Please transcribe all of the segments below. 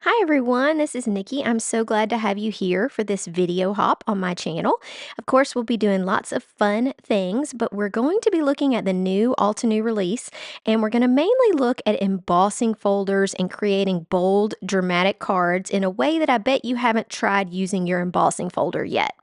Hi everyone, this is Nikki. I'm so glad to have you here for this video hop on my channel. Of course, we'll be doing lots of fun things, but we're going to be looking at the new Altenew release, and we're going to mainly look at embossing folders and creating bold, dramatic cards in a way that I bet you haven't tried using your embossing folder yet.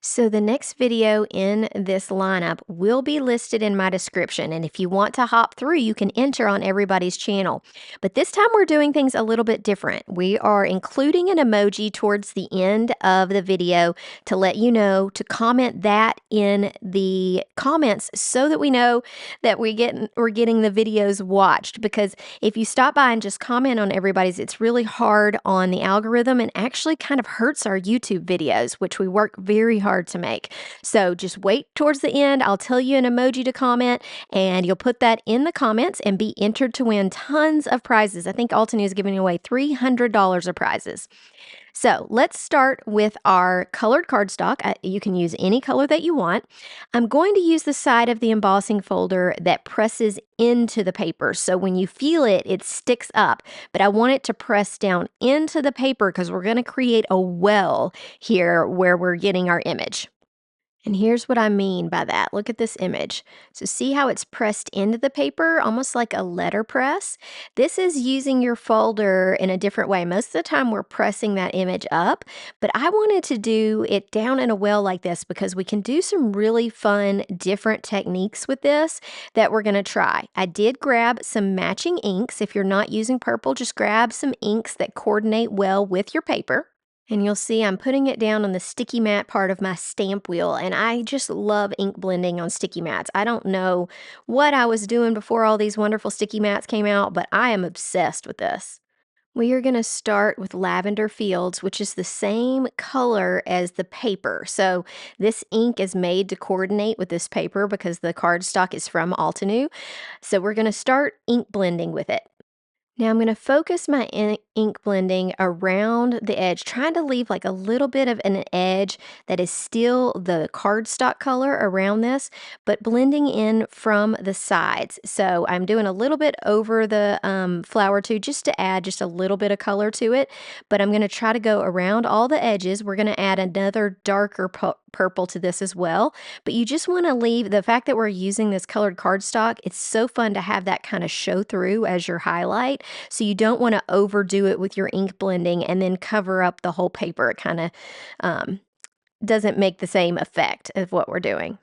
So the next video in this lineup will be listed in my description, and if you want to hop through, you can enter on everybody's channel. But this time we're doing things a little bit different. We are including an emoji towards the end of the video to let you know to comment that in the comments so that we know that we're getting the videos watched, because if you stop by and just comment on everybody's, it's really hard on the algorithm and actually kind of hurts our YouTube videos, which we work very hard to make. So just wait towards the end. I'll tell you an emoji to comment, and you'll put that in the comments and be entered to win tons of prizes. I think Altenew is giving away $300 of prizes. So let's start with our colored cardstock. You can use any color that you want. I'm going to use the side of the embossing folder that presses into the paper. So when you feel it, it sticks up, but I want it to press down into the paper because we're going to create a well here where we're getting our image. And here's what I mean by that. Look at this image. So see how it's pressed into the paper, almost like a letterpress? This is using your folder in a different way. Most of the time we're pressing that image up, but I wanted to do it down in a well like this because we can do some really fun, different techniques with this that we're gonna try. I did grab some matching inks. If you're not using purple, just grab some inks that coordinate well with your paper. And you'll see I'm putting it down on the sticky mat part of my stamp wheel, and I just love ink blending on sticky mats. I don't know what I was doing before all these wonderful sticky mats came out, but I am obsessed with this. We are going to start with Lavender Fields, which is the same color as the paper. So this ink is made to coordinate with this paper because the cardstock is from Altenew. So we're going to start ink blending with it. Now I'm going to focus my ink blending around the edge, trying to leave like a little bit of an edge that is still the cardstock color around this, but blending in from the sides. So I'm doing a little bit over the flower too, just to add just a little bit of color to it, but I'm going to try to go around all the edges. We're going to add another darker purple to this as well, but you just want to leave the fact that we're using this colored cardstock. It's so fun to have that kind of show through as your highlight. So you don't want to overdo it with your ink blending and then cover up the whole paper. It kind of doesn't make the same effect of what we're doing.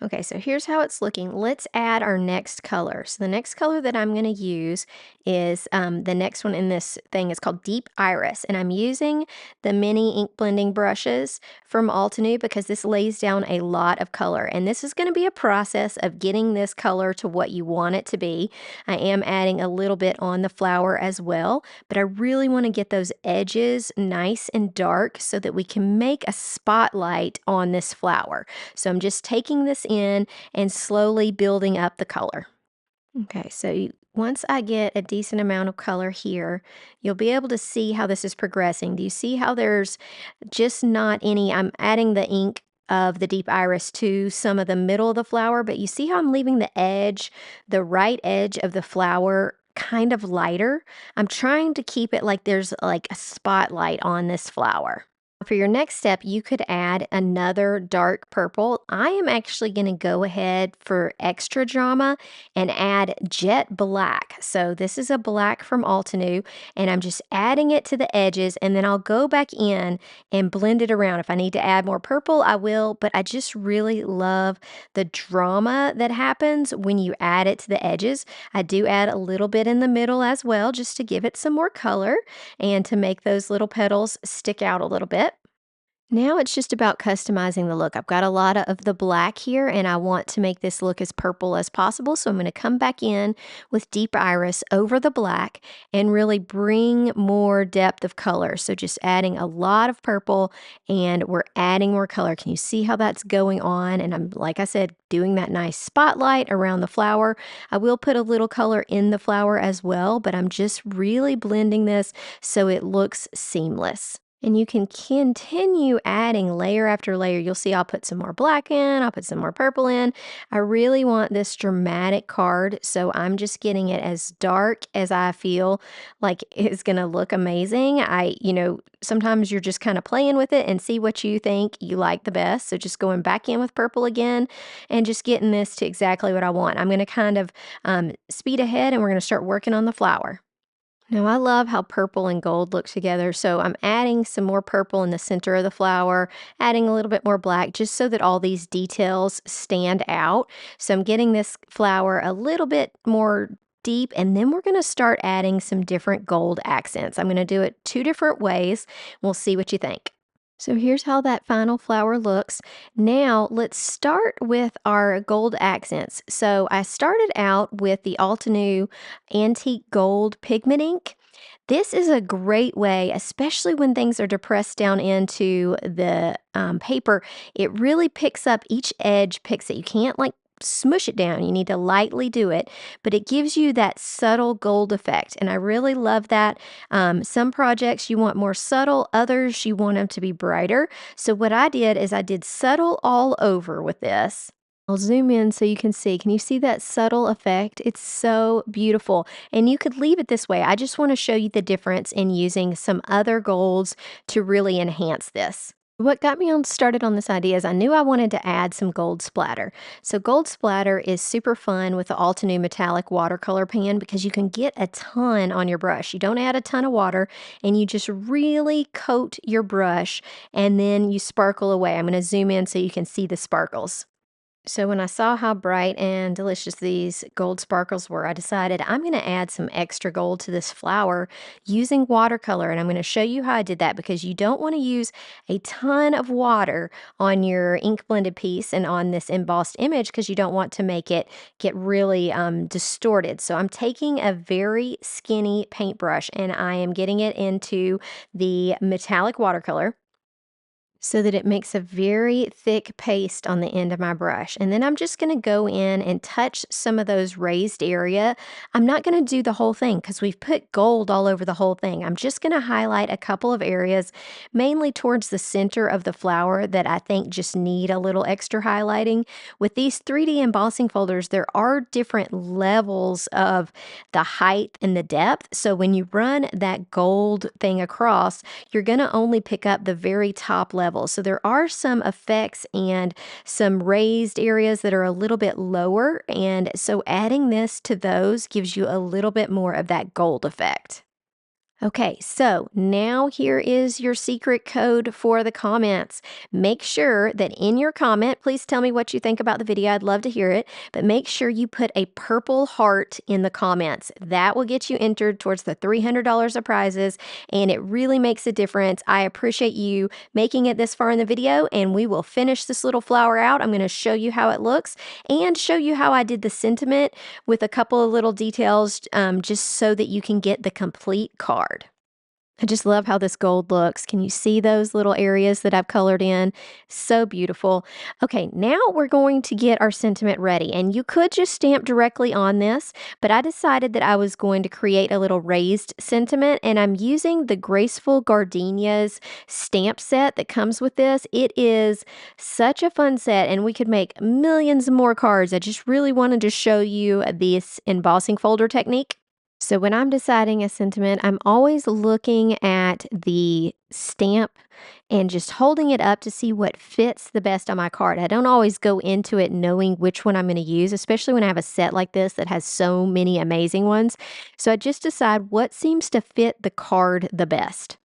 Okay, so here's how it's looking. Let's add our next color. So the next color that I'm going to use is the next one in this thing is called Deep Iris. And I'm using the mini ink blending brushes from Altenew because this lays down a lot of color. And this is going to be a process of getting this color to what you want it to be. I am adding a little bit on the flower as well, but I really want to get those edges nice and dark so that we can make a spotlight on this flower. So I'm just taking this in and slowly building up the color. Okay, so once I get a decent amount of color here, you'll be able to see how this is progressing. Do you see how there's just not any? I'm adding the ink of the Deep Iris to some of the middle of the flower, but you see how I'm leaving the edge, the right edge of the flower kind of lighter? I'm trying to keep it like there's like a spotlight on this flower. For your next step, you could add another dark purple. I am actually going to go ahead for extra drama and add jet black. So this is a black from Altenew, and I'm just adding it to the edges, and then I'll go back in and blend it around. If I need to add more purple, I will, but I just really love the drama that happens when you add it to the edges. I do add a little bit in the middle as well, just to give it some more color and to make those little petals stick out a little bit. Now it's just about customizing the look. I've got a lot of the black here, and I want to make this look as purple as possible. So I'm going to come back in with Deep Iris over the black and really bring more depth of color. So just adding a lot of purple, and we're adding more color. Can you see how that's going on? And I'm, like I said, doing that nice spotlight around the flower. I will put a little color in the flower as well, but I'm just really blending this so it looks seamless. And you can continue adding layer after layer. You'll see I'll put some more black in, I'll put some more purple in. I really want this dramatic card, so I'm just getting it as dark as I feel like it's gonna look amazing. Sometimes you're just kind of playing with it and see what you think you like the best. So just going back in with purple again and just getting this to exactly what I want. I'm gonna kind of speed ahead and we're gonna start working on the flower. Now, I love how purple and gold look together, so I'm adding some more purple in the center of the flower, adding a little bit more black just so that all these details stand out. So I'm getting this flower a little bit more deep, and then we're going to start adding some different gold accents. I'm going to do it two different ways. We'll see what you think. So here's how that final flower looks. Now let's start with our gold accents. So I started out with the Altenew Antique Gold Pigment ink. This is a great way, especially when things are depressed down into the paper. It really picks up, each edge picks it. You can't like smush it down. You need to lightly do it, but it gives you that subtle gold effect. And I really love that. Some projects you want more subtle, others you want them to be brighter. So what I did is I did subtle all over with this. I'll zoom in so you can see. Can you see that subtle effect? It's so beautiful. And you could leave it this way. I just want to show you the difference in using some other golds to really enhance this. What got me started on this idea is I knew I wanted to add some gold splatter. So gold splatter is super fun with the Altenew metallic watercolor pan because you can get a ton on your brush. You don't add a ton of water and you just really coat your brush and then you sparkle away. I'm going to zoom in so you can see the sparkles. So when I saw how bright and delicious these gold sparkles were, I decided I'm going to add some extra gold to this flower using watercolor. And I'm going to show you how I did that because you don't want to use a ton of water on your ink blended piece and on this embossed image because you don't want to make it get really distorted. So I'm taking a very skinny paintbrush and I am getting it into the metallic watercolor so that it makes a very thick paste on the end of my brush. And then I'm just going to go in and touch some of those raised area. I'm not going to do the whole thing because we've put gold all over the whole thing. I'm just going to highlight a couple of areas, mainly towards the center of the flower that I think just need a little extra highlighting. With these 3D embossing folders, there are different levels of the height and the depth. So when you run that gold thing across, you're going to only pick up the very top level. So there are some effects and some raised areas that are a little bit lower. And so adding this to those gives you a little bit more of that gold effect. Okay, so now here is your secret code for the comments. Make sure that in your comment, please tell me what you think about the video. I'd love to hear it, but make sure you put a purple heart in the comments. That will get you entered towards the $300 of prizes, and it really makes a difference. I appreciate you making it this far in the video, and we will finish this little flower out. I'm going to show you how it looks and show you how I did the sentiment with a couple of little details just so that you can get the complete card. I just love how this gold looks. Can you see those little areas that I've colored in? So beautiful. Okay, now we're going to get our sentiment ready. And you could just stamp directly on this, but I decided that I was going to create a little raised sentiment, and I'm using the Graceful Gardenias stamp set that comes with this. It is such a fun set, and we could make millions more cards. I just really wanted to show you this embossing folder technique. So when I'm deciding a sentiment, I'm always looking at the stamp and just holding it up to see what fits the best on my card. I don't always go into it knowing which one I'm going to use, especially when I have a set like this that has so many amazing ones. So I just decide what seems to fit the card the best.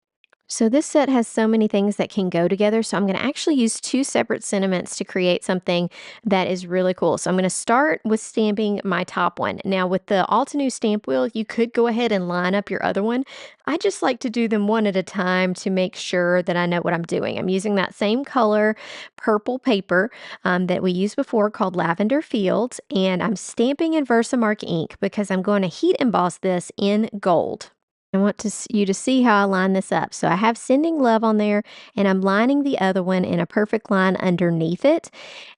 So this set has so many things that can go together. So I'm going to actually use two separate sentiments to create something that is really cool. So I'm going to start with stamping my top one. Now with the Altenew stamp wheel, you could go ahead and line up your other one. I just like to do them one at a time to make sure that I know what I'm doing. I'm using that same color purple paper that we used before called Lavender Fields. And I'm stamping in Versamark ink because I'm going to heat emboss this in gold. I want you to see how I line this up. So I have Sending Love on there, and I'm lining the other one in a perfect line underneath it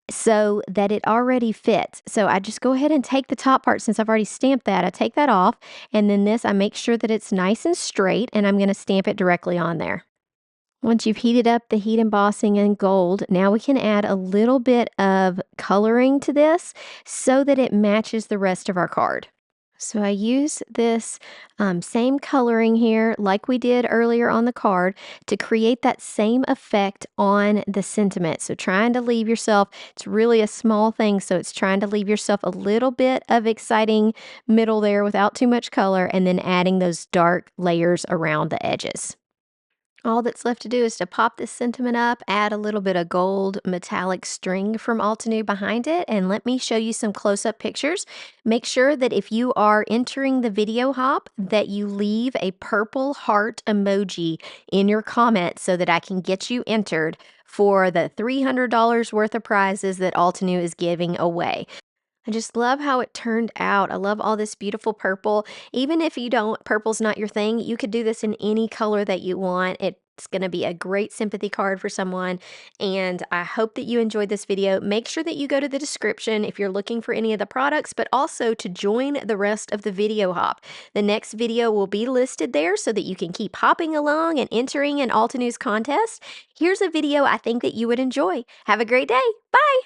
so that it already fits. So I just go ahead and take the top part since I've already stamped that. I take that off, and then this, I make sure that it's nice and straight, and I'm going to stamp it directly on there. Once you've heated up the heat embossing in gold, now we can add a little bit of coloring to this so that it matches the rest of our card. So I use this same coloring here like we did earlier on the card to create that same effect on the sentiment. So trying to leave yourself, it's really a small thing, so it's trying to leave yourself a little bit of exciting middle there without too much color, and then adding those dark layers around the edges. All that's left to do is to pop this sentiment up, add a little bit of gold metallic string from Altenew behind it, and let me show you some close-up pictures. Make sure that if you are entering the video hop, that you leave a purple heart emoji in your comments so that I can get you entered for the $300 worth of prizes that Altenew is giving away. I just love how it turned out. I love all this beautiful purple. Even if you don't, purple's not your thing, you could do this in any color that you want. It's going to be a great sympathy card for someone. And I hope that you enjoyed this video. Make sure that you go to the description if you're looking for any of the products, but also to join the rest of the video hop. The next video will be listed there so that you can keep hopping along and entering an Altenew's contest. Here's a video I think that you would enjoy. Have a great day. Bye.